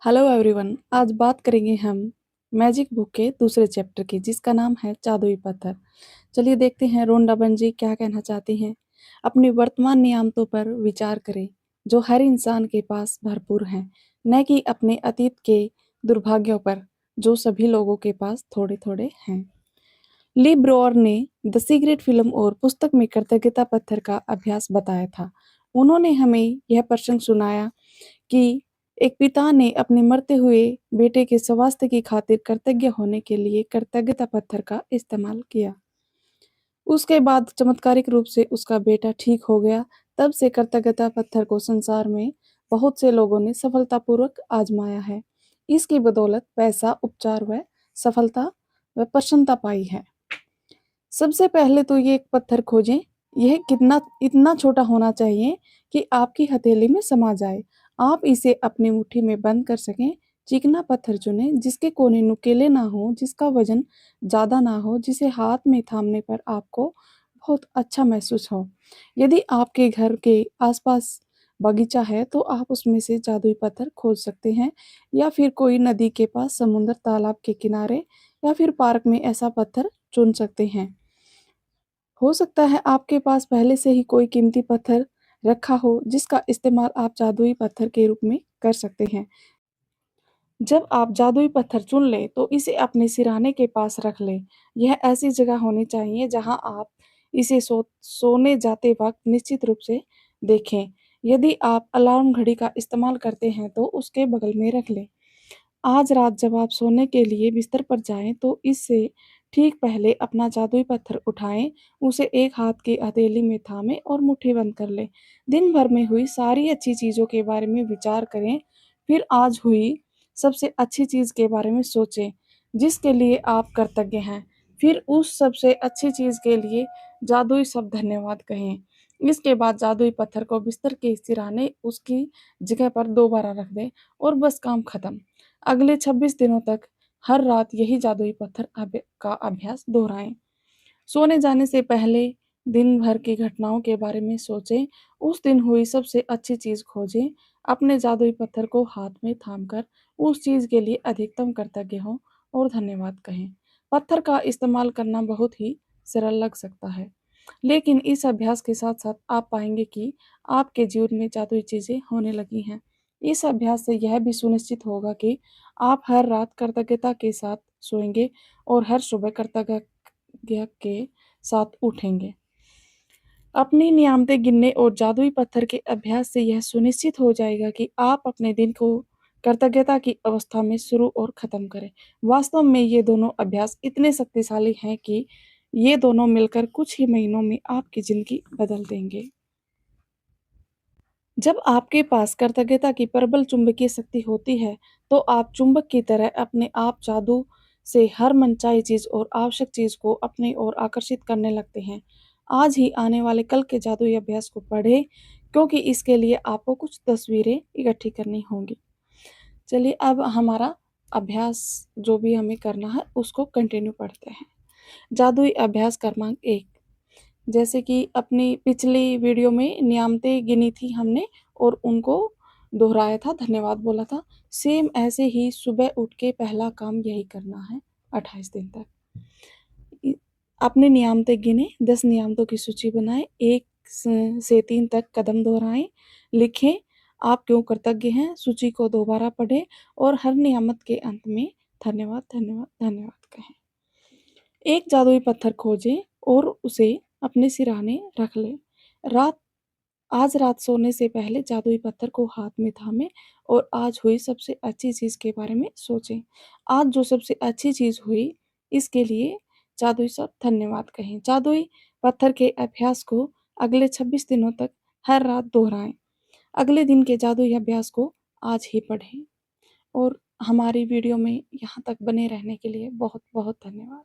Hello everyone. आज बात करेंगे हम मैजिक बुक के दूसरे चैप्टर की, जिसका नाम है जादुई पत्थर। चलिए देखते हैं रोंडाबन जी क्या कहना चाहती हैं। अपनी वर्तमान नियामतों पर विचार करें जो हर इंसान के पास भरपूर हैं, न कि अपने अतीत के दुर्भाग्यों पर जो सभी लोगों के पास थोड़े थोड़े हैं। ली ब्रोअर ने द सीक्रेट फिल्म और पुस्तक में कृतज्ञता पत्थर का अभ्यास बताया था। उन्होंने हमें यह प्रश्न सुनाया कि एक पिता ने अपने मरते हुए बेटे के स्वास्थ्य की खातिर कृतज्ञ होने के लिए कृतज्ञता पत्थर का इस्तेमाल किया। उसके बाद चमत्कारिक रूप से उसका बेटा ठीक हो गया। तब से कृतज्ञता पत्थर को संसार में बहुत से लोगों ने सफलतापूर्वक आजमाया है। इसकी बदौलत पैसा, उपचार व सफलता व प्रसन्नता पाई है। सबसे पहले तो ये एक पत्थर खोजें। यह कितना इतना छोटा होना चाहिए कि आपकी हथेली में समा जाए। आप इसे अपनी मुट्ठी में बंद कर सकें। चिकना पत्थर चुनें जिसके कोने नुकीले ना हो, जिसका वजन ज़्यादा ना हो, जिसे हाथ में थामने पर आपको बहुत अच्छा महसूस हो। यदि आपके घर के आसपास बगीचा है तो आप उसमें से जादुई पत्थर खोज सकते हैं, या फिर कोई नदी के पास, समुद्र, तालाब के किनारे या फिर पार्क में ऐसा पत्थर चुन सकते हैं। हो सकता है आपके पास पहले से ही कोई कीमती पत्थर रखा हो जिसका इस्तेमाल आप जादुई पत्थर के रूप में कर सकते हैं। जब आप जादुई पत्थर चुन लें तो इसे अपने सिरहाने के पास रख लें। यह ऐसी जगह होनी चाहिए जहां आप इसे सोने जाते वक्त निश्चित रूप से देखें। यदि आप अलार्म घड़ी का इस्तेमाल करते हैं तो उसके बगल में रख लें। आज रात जब आप सोने के लिए बिस्तर पर जाएं तो इससे ठीक पहले अपना जादुई पत्थर उठाएं, उसे एक हाथ की हथेली में थामें और मुट्ठी बंद कर लें। दिन भर में हुई सारी अच्छी चीज़ों के बारे में विचार करें, फिर आज हुई सबसे अच्छी चीज़ के बारे में सोचें जिसके लिए आप कृतज्ञ हैं। फिर उस सबसे अच्छी चीज़ के लिए जादुई शब्द धन्यवाद कहें। इसके बाद जादुई पत्थर को बिस्तर के सिरहाने उसकी जगह पर दोबारा रख दें और बस काम खत्म। अगले 26 दिनों तक हर रात यही जादुई पत्थर का अभ्यास दोहराएं। सोने जाने से पहले दिन भर की घटनाओं के बारे में सोचें। उस दिन हुई सबसे अच्छी चीज़ खोजें। अपने जादुई पत्थर को हाथ में थामकर उस चीज़ के लिए अधिकतम कृतज्ञ हों और धन्यवाद कहें। पत्थर का इस्तेमाल करना बहुत ही सरल लग सकता है, लेकिन इस अभ्यास के साथ साथ आप पाएंगे कि आपके जीवन में जादुई चीज़ें होने लगी हैं। इस अभ्यास से यह भी सुनिश्चित होगा कि आप हर रात कृतज्ञता के साथ सोएंगे और हर सुबह कृतज्ञ के साथ उठेंगे। अपनी नियामतें गिनने और जादुई पत्थर के अभ्यास से यह सुनिश्चित हो जाएगा कि आप अपने दिन को कृतज्ञता की अवस्था में शुरू और खत्म करें। वास्तव में ये दोनों अभ्यास इतने शक्तिशाली हैं कि ये दोनों मिलकर कुछ ही महीनों में आपकी जिंदगी बदल देंगे। जब आपके पास कृतज्ञता की प्रबल चुंबकीय शक्ति होती है, तो आप चुंबक की तरह अपने आप जादू से हर मनचाही चीज और आवश्यक चीज को अपनी ओर आकर्षित करने लगते हैं। आज ही आने वाले कल के जादुई अभ्यास को पढ़ें, क्योंकि इसके लिए आपको कुछ तस्वीरें इकट्ठी करनी होंगी। चलिए अब हमारा अभ्यास जो भी हमें करना है उसको कंटिन्यू पढ़ते हैं। जादुई अभ्यास क्रमांक 1। जैसे कि अपनी पिछली वीडियो में नियामतें गिनी थी हमने और उनको दोहराया था, धन्यवाद बोला था। सेम ऐसे ही सुबह उठ के पहला काम यही करना है 28 दिन तक। अपने नियामतें गिने, 10 नियामतों की सूची बनाएं, 1 से 3 तक कदम दोहराएं, लिखें आप क्यों कृतज्ञ हैं, सूची को दोबारा पढ़ें और हर नियामत के अंत में धन्यवाद धन्यवाद धन्यवाद कहें। एक जादुई पत्थर खोजें और उसे अपने सिरहाने रख लें। रात आज रात सोने से पहले जादुई पत्थर को हाथ में थामें और आज हुई सबसे अच्छी चीज़ के बारे में सोचें। आज जो सबसे अच्छी चीज़ हुई इसके लिए जादुई शब्द धन्यवाद कहें। जादुई पत्थर के अभ्यास को अगले 26 दिनों तक हर रात दोहराएं। अगले दिन के जादुई अभ्यास को आज ही पढ़ें। और हमारी वीडियो में यहाँ तक बने रहने के लिए बहुत बहुत धन्यवाद।